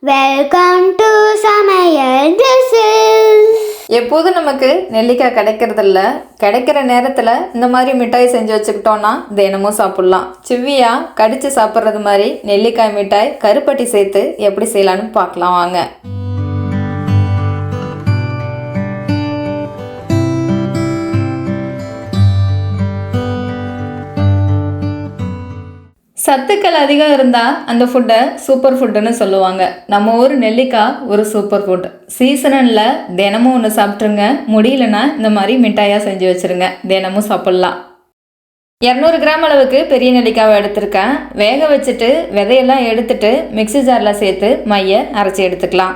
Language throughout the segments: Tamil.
வெல்கம் டு சமையல் டிஷ்ஷஸ். எப்போதும் நமக்கு நெல்லிக்காய் கிடைக்கிறதில்ல. கிடைக்கிற நேரத்தில் இந்த மாதிரி மிட்டாய் செஞ்சு வச்சுக்கிட்டோன்னா தினமும் சாப்பிட்லாம். சிவ்வியாக கடித்து சாப்பிட்றது மாதிரி நெல்லிக்காய் மிட்டாய் கருப்பட்டி சேர்த்து எப்படி செய்யலான்னு பார்க்கலாம் வாங்க. சத்துக்கள் அதிகம் இருந்தால் அந்த ஃபுட்டை சூப்பர் ஃபுட்டுன்னு சொல்லுவாங்க. நம்ம ஊர் நெல்லிக்காய் ஒரு சூப்பர் ஃபுட். சீசனில் தினமும் ஒன்று சாப்பிட்ருங்க. முடியலன்னா இந்த மாதிரி மிட்டாயாக செஞ்சு வச்சுருங்க. தினமும் சாப்பிட்லாம். 200 கிராம் அளவுக்கு பெரிய நெல்லிக்காவை எடுத்திருக்கேன். வேக வச்சுட்டு விதையெல்லாம் எடுத்துட்டு மிக்ஸி ஜாரில் சேர்த்து மையை அரைச்சி எடுத்துக்கலாம்.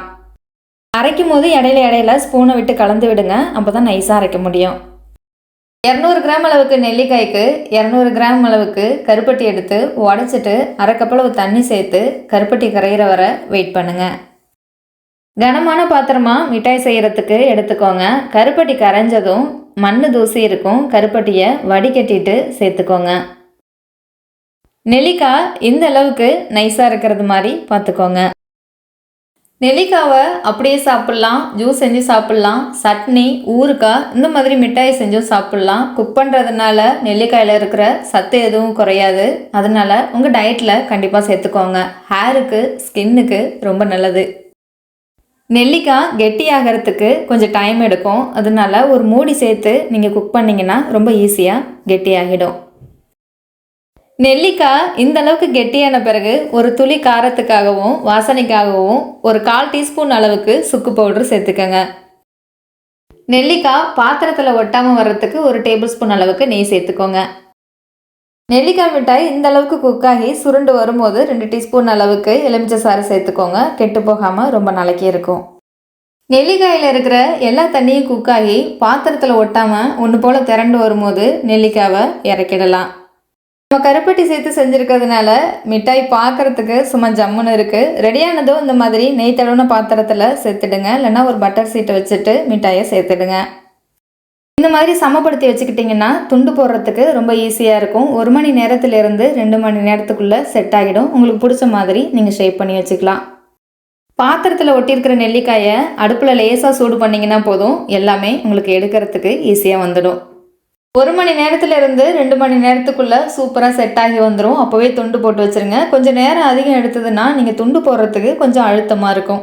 அரைக்கும் போது இடையில ஸ்பூனை விட்டு கலந்து விடுங்க. அப்போ தான் நைஸாக அரைக்க முடியும். 200 கிராம் அளவுக்கு நெல்லிக்காய்க்கு 200 கிராம் அளவுக்கு கருப்பட்டி எடுத்து உடச்சிட்டு அரை கப்பளவு தண்ணி சேர்த்து கருப்பட்டி கரையிற வரை வெயிட் பண்ணுங்க. கனமான பாத்திரமாக மிட்டாய் செய்கிறதுக்கு எடுத்துக்கோங்க. கருப்பட்டி கரைஞ்சதும் மண் தூசி இருக்கும். கருப்பட்டியை வடிகட்டிட்டு சேர்த்துக்கோங்க. நெல்லிக்காய் இந்த அளவுக்கு நைஸாக இருக்கிறது மாதிரி பார்த்துக்கோங்க. நெல்லிக்காவை அப்படியே சாப்பிட்லாம், ஜூஸ் செஞ்சு சாப்பிட்லாம், சட்னி, ஊறுகாய் இந்த மாதிரி மிட்டாய் செஞ்சும் சாப்பிட்லாம். குக் பண்ணுறதுனால நெல்லிக்காயில் இருக்கிற சத்து எதுவும் குறையாது. அதனால் உங்கள் டயட்டில் கண்டிப்பாக சேர்த்துக்கோங்க. ஹேருக்கு, ஸ்கின்னுக்கு ரொம்ப நல்லது. நெல்லிக்காய் கெட்டியாகிறதுக்கு கொஞ்சம் டைம் எடுக்கும். அதனால் ஒரு மூடி சேர்த்து நீங்கள் குக் பண்ணிங்கன்னா ரொம்ப ஈஸியாக கெட்டியாகிடும். நெல்லிக்காய் இந்த அளவுக்கு கெட்டியான பிறகு ஒரு துளி காரத்துக்காகவும் வாசனைக்காகவும் ஒரு 1/4 டீஸ்பூன் அளவுக்கு சுக்கு பவுடர் சேர்த்துக்கங்க. நெல்லிக்காய் பாத்திரத்தில் ஒட்டாமல் வர்றதுக்கு ஒரு டேபிள் ஸ்பூன் அளவுக்கு நெய் சேர்த்துக்கோங்க. நெல்லிக்காய் மிட்டாய் இந்த அளவுக்கு குக்காகி சுருண்டு வரும்போது 2 டீஸ்பூன் அளவுக்கு எலுமிச்சை சாறு சேர்த்துக்கோங்க. கெட்டு போகாமல் ரொம்ப நாளைக்கு இருக்கும். நெல்லிக்காயில் இருக்கிற எல்லா தண்ணியும் குக்காகி பாத்திரத்தில் ஒட்டாமல் ஒன்று போல் திரண்டு வரும்போது நெல்லிக்காவை இறக்கிடலாம். நம்ம கருப்பட்டி சேர்த்து செஞ்சுருக்கிறதுனால மிட்டாய் பார்க்குறதுக்கு சும்மா ஜம்முன்னு இருக்குது. ரெடியானதும் இந்த மாதிரி நெய் தடவின பாத்திரத்தில் சேர்த்துடுங்க. இல்லைன்னா ஒரு பட்டர் சீட்டை வச்சுட்டு மிட்டாயை சேர்த்துடுங்க. இந்த மாதிரி சமப்படுத்தி வச்சுக்கிட்டிங்கன்னா துண்டு போடுறதுக்கு ரொம்ப ஈஸியாக இருக்கும். 1 மணி நேரத்துலேருந்து 2 மணி நேரத்துக்குள்ளே செட் ஆகிடும். உங்களுக்கு பிடிச்ச மாதிரி நீங்கள் ஷேப் பண்ணி வச்சுக்கலாம். பாத்திரத்தில் ஒட்டியிருக்கிற நெல்லிக்காயை அடுப்பில் லேசாக சூடு பண்ணிங்கன்னா போதும். எல்லாமே உங்களுக்கு எடுக்கிறதுக்கு ஈஸியாக வந்துடும். 1 மணி நேரத்துலேருந்து 2 மணி நேரத்துக்குள்ளே சூப்பராக செட் ஆகி வந்துடும். அப்போவே துண்டு போட்டு வச்சுருங்க. கொஞ்சம் நேரம் அதிகம் எடுத்ததுன்னா நீங்கள் துண்டு போடுறதுக்கு கொஞ்சம் அழுத்தமாக இருக்கும்.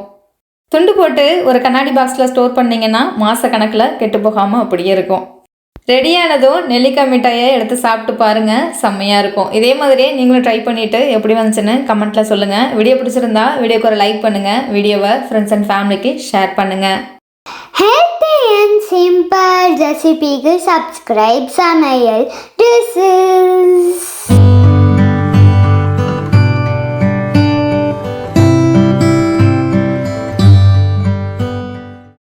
துண்டு போட்டு ஒரு கண்ணாடி பாக்ஸில் ஸ்டோர் பண்ணிங்கன்னா மாத கணக்கில் கெட்டு போகாமல் அப்படியே இருக்கும். ரெடியானதும் நெல்லிக்காய் மிட்டாயை எடுத்து சாப்பிட்டு பாருங்கள். செம்மையாக இருக்கும். இதே மாதிரியே நீங்களும் ட்ரை பண்ணிவிட்டு எப்படி வந்துச்சுன்னு கமெண்ட்டில் சொல்லுங்கள். வீடியோ பிடிச்சிருந்தா வீடியோக்கு ஒரு லைக் பண்ணுங்கள். வீடியோவை ஃப்ரெண்ட்ஸ் அண்ட் ஃபேமிலிக்கு ஷேர் பண்ணுங்கள். ஹெல்த்தி அண்ட் சிம்பிள் ரெசிபிக்கு சப்ஸ்கிரைப் சமையல் டிஷ்ஷஸ்.